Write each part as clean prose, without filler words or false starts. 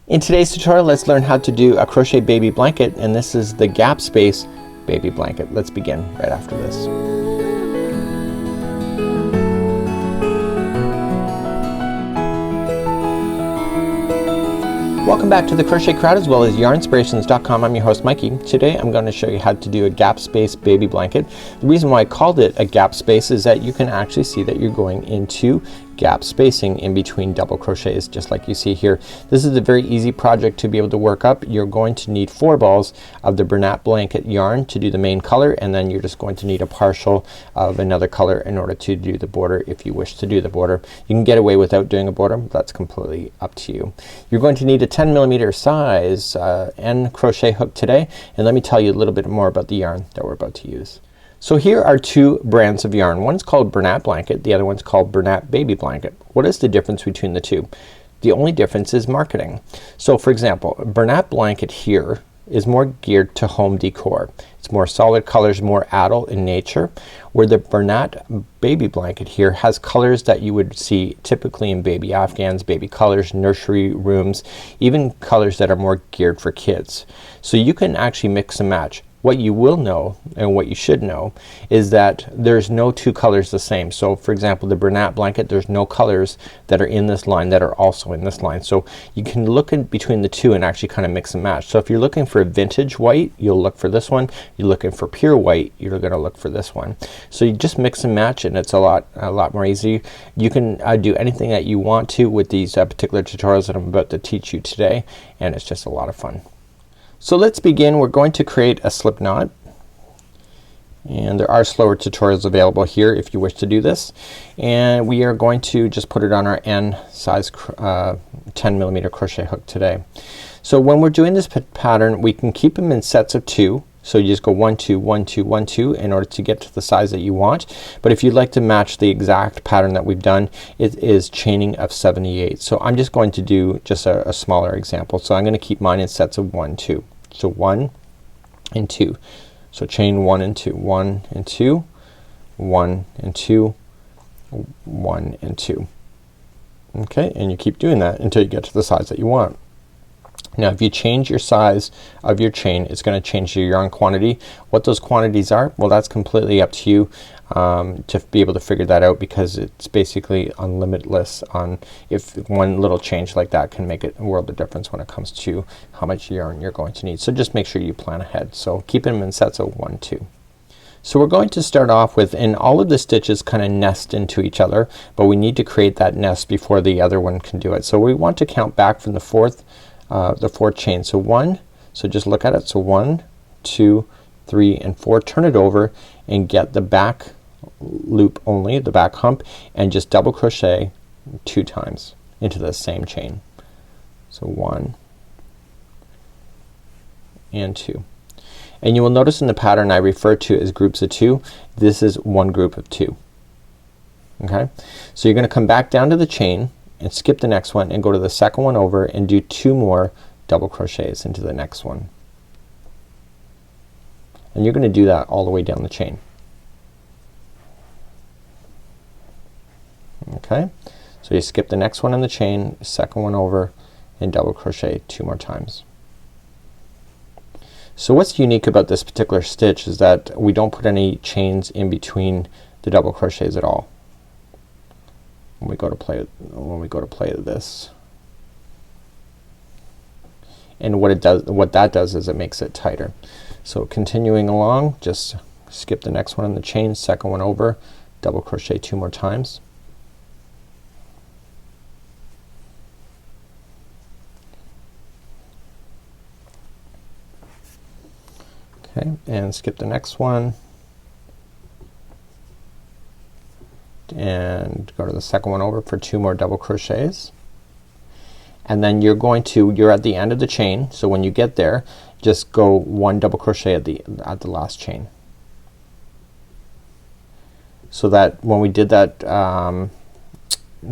In today's tutorial, let's learn how to do a crochet baby blanket, and this is the gap space baby blanket. Let's begin right after this. Welcome back to the Crochet Crowd as well as yarnspirations.com. I'm your host Mikey. Today I'm going to show you how to do a gap space baby blanket. The reason why I called it a gap space is that you can actually see that you're going into gap spacing in between double crochets, just like you see here. This is a very easy project to be able to work up. You're going to need 4 balls of the Bernat blanket yarn to do the main color, and then you're just going to need a partial of another color in order to do the border if you wish to do the border. You can get away without doing a border, but that's completely up to you. You're going to need a 10mm size end crochet hook today, and let me tell you a little bit more about the yarn that we're about to use. So here are 2 brands of yarn. One's called Bernat Blanket, the other one's called Bernat Baby Blanket. What is the difference between the two? The only difference is marketing. So for example, Bernat Blanket here is more geared to home decor. It's more solid colors, more adult in nature, where the Bernat Baby Blanket here has colors that you would see typically in baby afghans, baby colors, nursery rooms, even colors that are more geared for kids. So you can actually mix and match. What you will know and what you should know is that there's no 2 colors the same. So for example, the Bernat blanket, there's no colors that are in this line that are also in this line. So you can look in between the 2 and actually kind of mix and match. So if you're looking for a vintage white, you'll look for this one. You're looking for pure white, you're gonna look for this one. So you just mix and match, and it's a lot more easy. You can do anything that you want to with these particular tutorials that I'm about to teach you today, and it's just a lot of fun. So let's begin. We're going to create a slip knot, and there are slower tutorials available here if you wish to do this, and we are going to just put it on our N size 10mm crochet hook today. So when we're doing this pattern, we can keep them in sets of 2. So you just go 1 2 1 2 1 2 in order to get to the size that you want. But if you'd like to match the exact pattern that we've done, it is chaining of 78. So I'm just going to do just a smaller example. So I'm gonna keep mine in sets of 1 2. So 1 and 2. So chain 1 and 2, 1 and 2, 1 and 2, 1 and 2. Okay, and you keep doing that until you get to the size that you want. Now if you change your size of your chain, it's gonna change your yarn quantity. What those quantities are, well, that's completely up to you to be able to figure that out, because it's basically unlimitless on if one little change like that can make a world of difference when it comes to how much yarn you're going to need. So just make sure you plan ahead. So keep them in sets of 1 2. So we're going to start off with, and all of the stitches kind of nest into each other, but we need to create that nest before the other one can do it. So we want to count back from the fourth chain. So 1, so just look at it. So 1 2 3 and 4. Turn it over and get the back loop only, the back hump, and just double crochet 2 times into the same chain. So 1 and 2. And you will notice in the pattern I refer to as groups of 2, this is one group of 2. Okay, so you're gonna come back down to the chain and skip the next one and go to the second one over and do 2 more double crochets into the next one. And you're gonna do that all the way down the chain. Okay, so you skip the next one in the chain, second one over, and double crochet 2 more times. So what's unique about this particular stitch is that we don't put any chains in between the double crochets at all when we go to play this. And what that does is it makes it tighter. So continuing along, just skip the next one in the chain, second one over, double crochet 2 more times. Okay, and skip the next one and go to the second one over for 2 more double crochets. And then you're at the end of the chain, so when you get there, just go 1 double crochet at the last chain. So that when we did that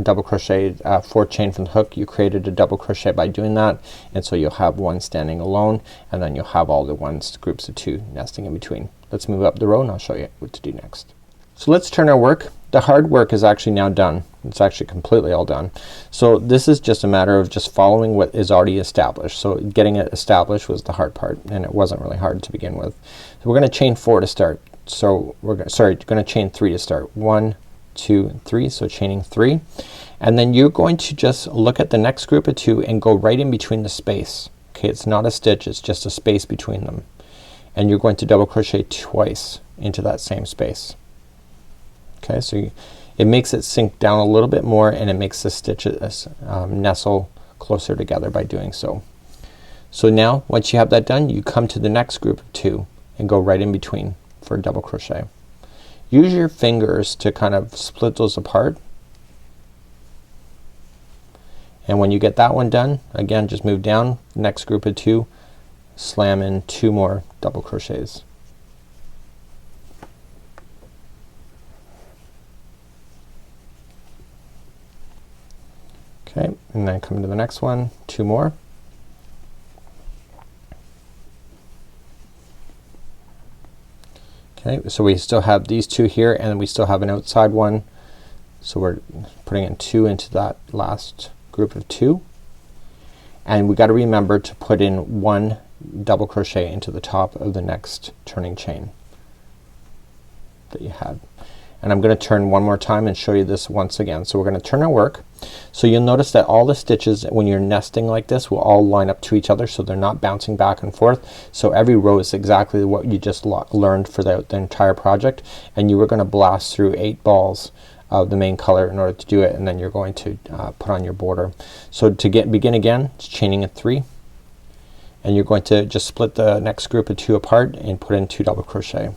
double crochet 4th chain from the hook, you created a double crochet by doing that, and so you'll have 1 standing alone, and then you'll have all the groups of 2 nesting in between. Let's move up the row and I'll show you what to do next. So let's turn our work The hard work is actually now done. It's actually completely all done. So this is just a matter of just following what is already established. So getting it established was the hard part, and it wasn't really hard to begin with. So we're gonna chain 4 to start. So we're gonna chain 3 to start. 1, 2, 3. So chaining 3, and then you're going to just look at the next group of 2 and go right in between the space. Okay, it's not a stitch, it's just a space between them, and you're going to double crochet twice into that same space. Okay, so it makes it sink down a little bit more, and it makes the stitches nestle closer together by doing so. So now once you have that done, you come to the next group of 2 and go right in between for a double crochet. Use your fingers to kind of split those apart, and when you get that one done, again just move down, next group of 2, slam in 2 more double crochets. Okay, and then come to the next one, 2 more. Okay, so we still have these 2 here, and we still have an outside one, so we're putting in 2 into that last group of 2, and we got to remember to put in 1 double crochet into the top of the next turning chain that you had. And I'm gonna turn one more time and show you this once again. So we're gonna turn our work. So you'll notice that all the stitches when you're nesting like this will all line up to each other, so they're not bouncing back and forth. So every row is exactly what you just learned for the entire project, and you were gonna blast through 8 balls of the main color in order to do it, and then you're going to put on your border. So to begin again, it's chaining at 3, and you're going to just split the next group of 2 apart and put in 2 double crochet.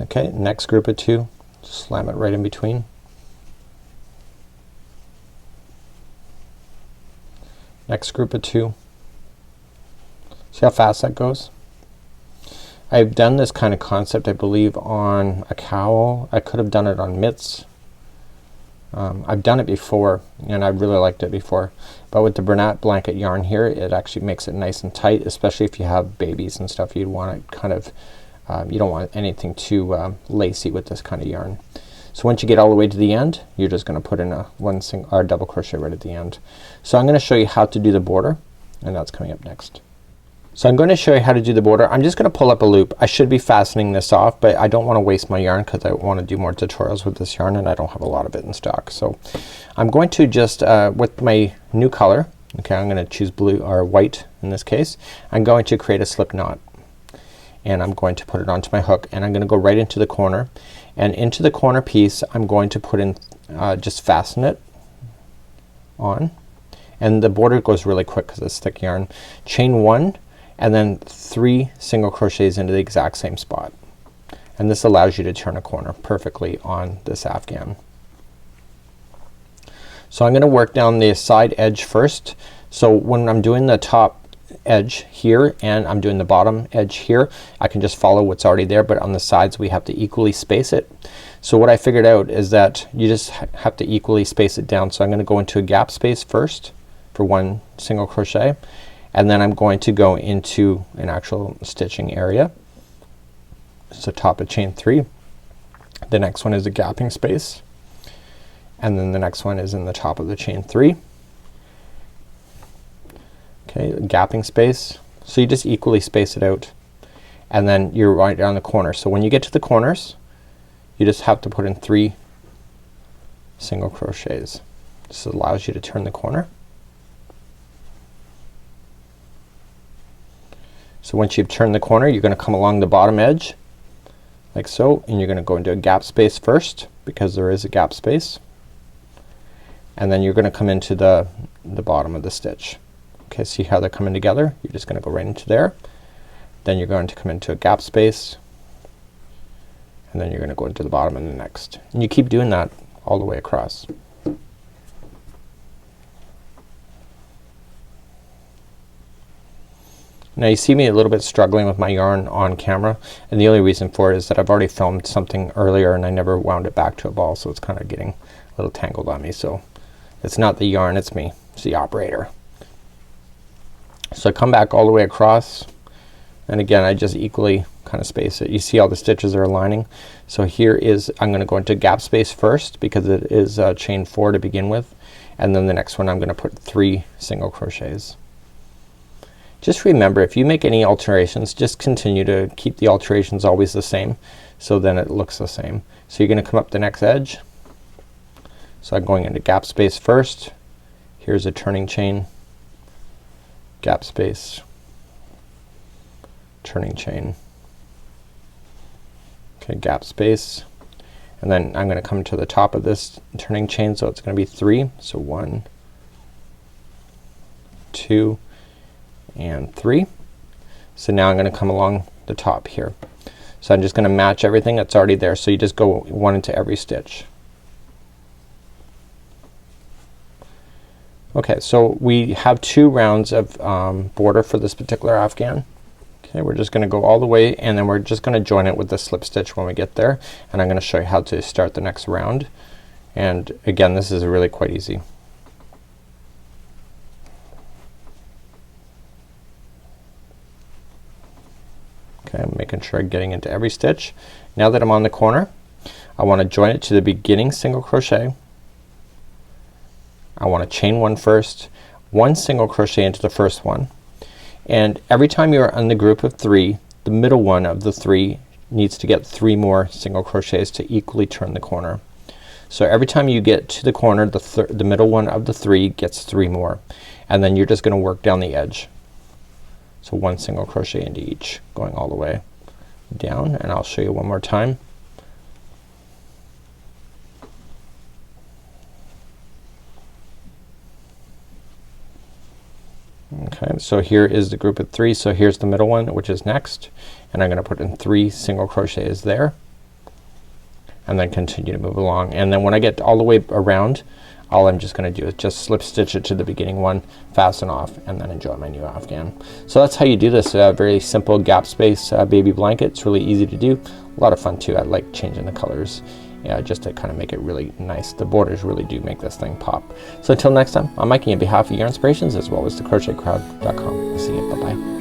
Okay, next group of 2, slam it right in between. Next group of 2. See how fast that goes? I've done this kind of concept I believe on a cowl. I could have done it on mitts. I've done it before, and I really liked it before, but with the Bernat blanket yarn here, it actually makes it nice and tight, especially if you have babies and stuff. You'd want it kind of you don't want anything too lacy with this kind of yarn. So once you get all the way to the end, you're just gonna put in a double crochet right at the end. So I'm gonna show you how to do the border, and that's coming up next. So I'm going to show you how to do the border. I'm just gonna pull up a loop. I should be fastening this off, but I don't want to waste my yarn because I want to do more tutorials with this yarn, and I don't have a lot of it in stock. So I'm going to just with my new color, okay, I'm gonna choose blue or white in this case. I'm going to create a slip knot, and I'm going to put it onto my hook, and I'm gonna go right into the corner, and into the corner piece I'm going to put in just fasten it on, and the border goes really quick because it's thick yarn. Chain 1 and then 3 single crochets into the exact same spot, and this allows you to turn a corner perfectly on this afghan. So I'm gonna work down the side edge first. So when I'm doing the top edge here and I'm doing the bottom edge here, I can just follow what's already there, but on the sides we have to equally space it. So what I figured out is that you just have to equally space it down. So I'm gonna go into a gap space first for 1 single crochet, and then I'm going to go into an actual stitching area. So top of chain 3. The next one is a gapping space, and then the next one is in the top of the chain 3. Okay, gapping space. So you just equally space it out, and then you're right down the corner. So when you get to the corners, you just have to put in 3 single crochets. This allows you to turn the corner. So once you've turned the corner, you're gonna come along the bottom edge like so, and you're gonna go into a gap space first because there is a gap space, and then you're gonna come into the bottom of the stitch. Okay, see how they're coming together? You're just gonna go right into there, then you're going to come into a gap space, and then you're gonna go into the bottom of the next, and you keep doing that all the way across. Now you see me a little bit struggling with my yarn on camera, and the only reason for it is that I've already filmed something earlier and I never wound it back to a ball, so it's kinda getting a little tangled on me. So it's not the yarn, it's me. It's the operator. So I come back all the way across, And again, I just equally kind of space it. You see all the stitches are aligning. So here is, I'm gonna go into gap space first because it is chain 4 to begin with, and then the next one I'm gonna put 3 single crochets. Just remember, if you make any alterations, just continue to keep the alterations always the same, so then it looks the same. So you're gonna come up the next edge. So I'm going into gap space first. Here's a turning chain, gap space, turning chain, okay, gap space, and then I'm gonna come to the top of this turning chain, so it's gonna be 3. So 1, 2, and 3. So now I'm gonna come along the top here. So I'm just gonna match everything that's already there. So you just go 1 into every stitch. Okay, so we have 2 rounds of border for this particular afghan. Okay, we're just gonna go all the way, and then we're just gonna join it with the slip stitch when we get there, and I'm gonna show you how to start the next round. And again, this is really quite easy. Okay, I'm making sure I'm getting into every stitch. Now that I'm on the corner, I want to join it to the beginning single crochet. I want to chain 1 first, 1 single crochet into the first one, and every time you're on the group of 3, the middle one of the 3 needs to get 3 more single crochets to equally turn the corner. So every time you get to the corner, the middle one of the 3 gets 3 more, and then you're just gonna work down the edge. So 1 single crochet into each, going all the way down, and I'll show you one more time. Okay, so here is the group of 3. So here's the middle one, which is next, and I'm gonna put in 3 single crochets there, and then continue to move along. And then when I get all the way around, all I'm just gonna do is just slip stitch it to the beginning one, fasten off, and then enjoy my new afghan. So that's how you do this very simple gap space baby blanket. It's really easy to do, a lot of fun too. I like changing the colors, yeah, just to kind of make it really nice. The borders really do make this thing pop. So until next time, I'm Mikey on behalf of Yarnspirations as well as thecrochetcrowd.com. See you. Bye bye.